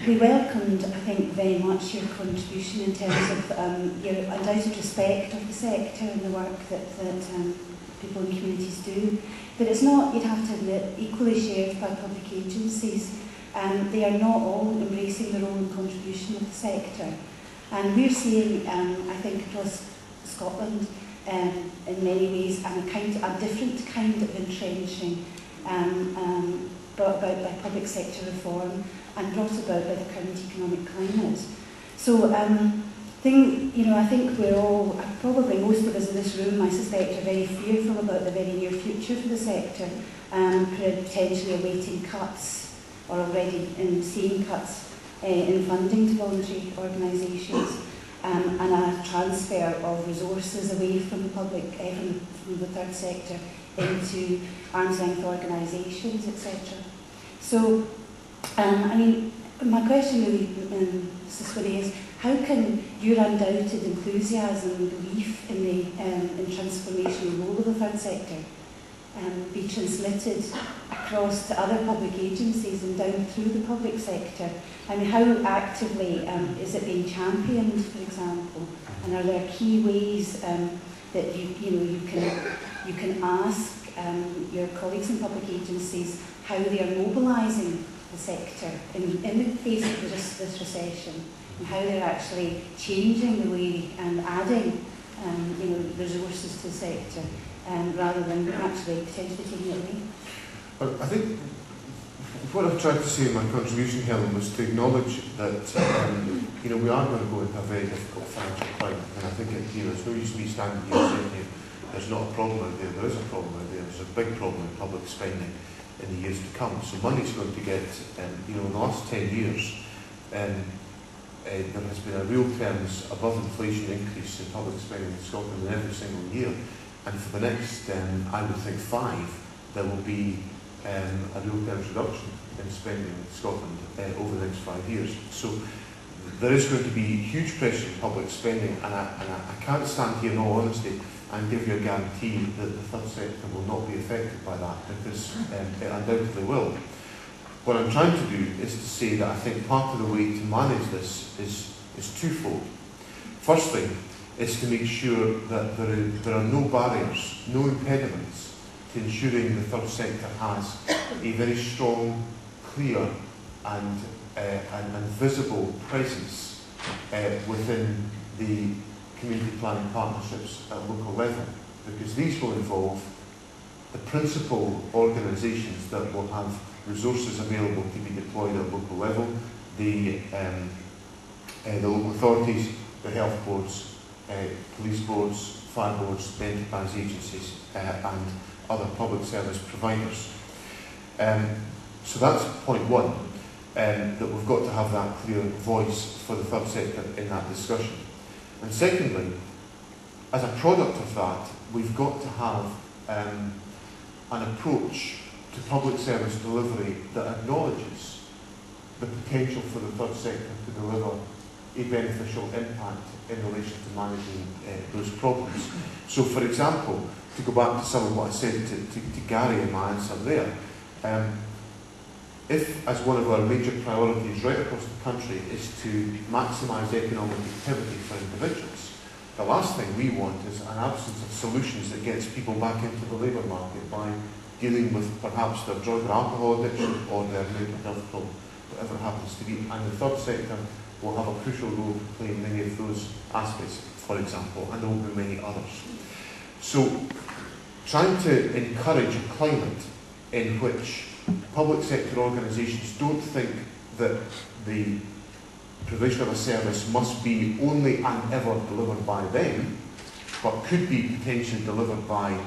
we welcomed, I think, very much your contribution in terms of your undoubted respect of the sector and the work that people in communities do. But it's not, you'd have to admit, equally shared by public agencies. They are not all embracing their own contribution of the sector. And we're seeing, I think, across Scotland, in many ways, a different kind of entrenching brought about by public sector reform and brought about by the current economic climate. So I think we're all, probably most of us in this room, I suspect, are very fearful about the very near future for the sector, potentially awaiting cuts or already seeing cuts in funding to voluntary organisations and a transfer of resources away from the public, from the third sector into arm's length organisations, etc. So, my question really, Mr. Swinney, is how can your undoubted enthusiasm and belief in the transformational role of the third sector be transmitted across to other public agencies and down through the public sector? I mean, how actively is it being championed, for example? And are there key ways that you can ask your colleagues in public agencies how they are mobilising the sector in the face of this recession, and how they're actually changing the way and adding resources to the sector rather than actually potentially taking it away? I think what I've tried to say in my contribution, Helen, was to acknowledge that we are going to go into a very difficult financial climate, and I think there's no use me standing here saying there's not a problem out there. There is a problem out there. There's a big problem in public spending in the years to come. So money's going to get, in the last 10 years, there has been a real terms above inflation increase in public spending in Scotland in every single year. And for the next, I would think 5, there will be a real terms reduction in spending in Scotland over the next 5 years. So there is going to be huge pressure in public spending, and I can't stand here in all honesty and give you a guarantee that the third sector will not be affected by that, because it undoubtedly will. What I'm trying to do is to say that I think part of the way to manage this is twofold. Firstly, is to make sure that there are no barriers, no impediments to ensuring the third sector has a very strong, clear and visible presence within the community planning partnerships at local level, because these will involve the principal organisations that will have resources available to be deployed at local level, the local authorities, the health boards, police boards, fire boards, the enterprise agencies and other public service providers. So that's point one, that we've got to have that clear voice for the third sector in that discussion. And secondly, as a product of that, we've got to have an approach to public service delivery that acknowledges the potential for the third sector to deliver a beneficial impact in relation to managing those problems. So, for example, to go back to some of what I said to Gary in my answer there, if, as one of our major priorities right across the country, is to maximise economic activity for individuals, the last thing we want is an absence of solutions that gets people back into the labour market by dealing with perhaps their drug or alcohol addiction or their mental health problem, whatever it happens to be. And the third sector will have a crucial role to play in many of those aspects, for example, and there will be many others. So, trying to encourage a climate in which public sector organisations don't think that the provision of a service must be only and ever delivered by them, but could be potentially delivered by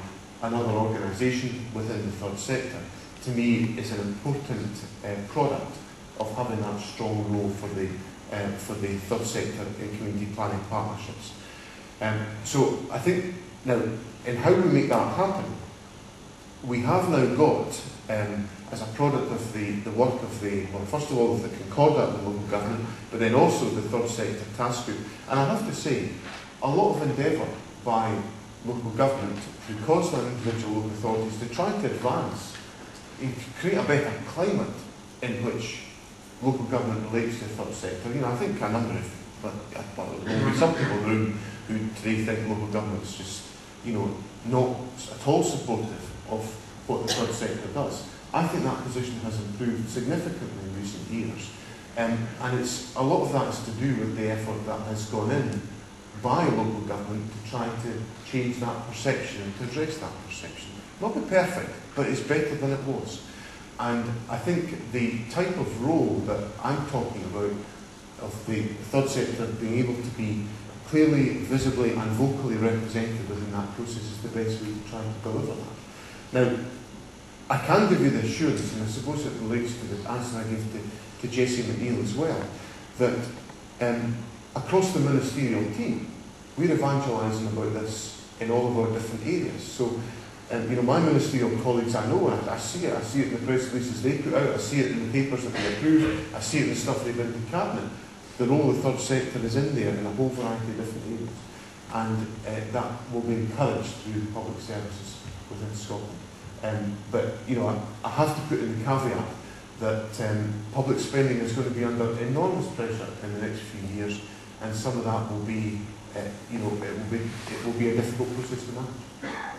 another organisation within the third sector, to me is an important product of having that strong role for the third sector in community planning partnerships. So I think now, in how we make that happen, we have now got, as a product of the work of first of all, of the Concordat and the local government, but then also the third sector task group. And I have to say, a lot of endeavour by local government, through COSLA and individual local authorities, to try to advance and to create a better climate in which local government relates to the third sector. You know, I think a number of, well, there will be some people in the room who today think local government's just, you know, not at all supportive of what the third sector does. I think that position has improved significantly in recent years. And it's, a lot of that is to do with the effort that has gone in by local government to try to change that perception and to address that perception. Not be perfect, but it's better than it was. And I think the type of role that I'm talking about, of the third sector being able to be clearly, visibly and vocally represented within that process, is the best way to try to deliver that. Now, I can give you the assurance, and I suppose it relates to the answer I gave to Jessie McNeil as well, that across the ministerial team, we're evangelising about this in all of our different areas. So, you know, my ministerial colleagues, I know, and I see it in the press releases they put out, I see it in the papers that they approve, I see it in the stuff they've been to Cabinet. The role of the third sector is in there in a whole variety of different areas. And that will be encouraged through public services within Scotland. But, you know, I have to put in the caveat that public spending is going to be under enormous pressure in the next few years, and some of that will be, you know, it will be a difficult process to manage.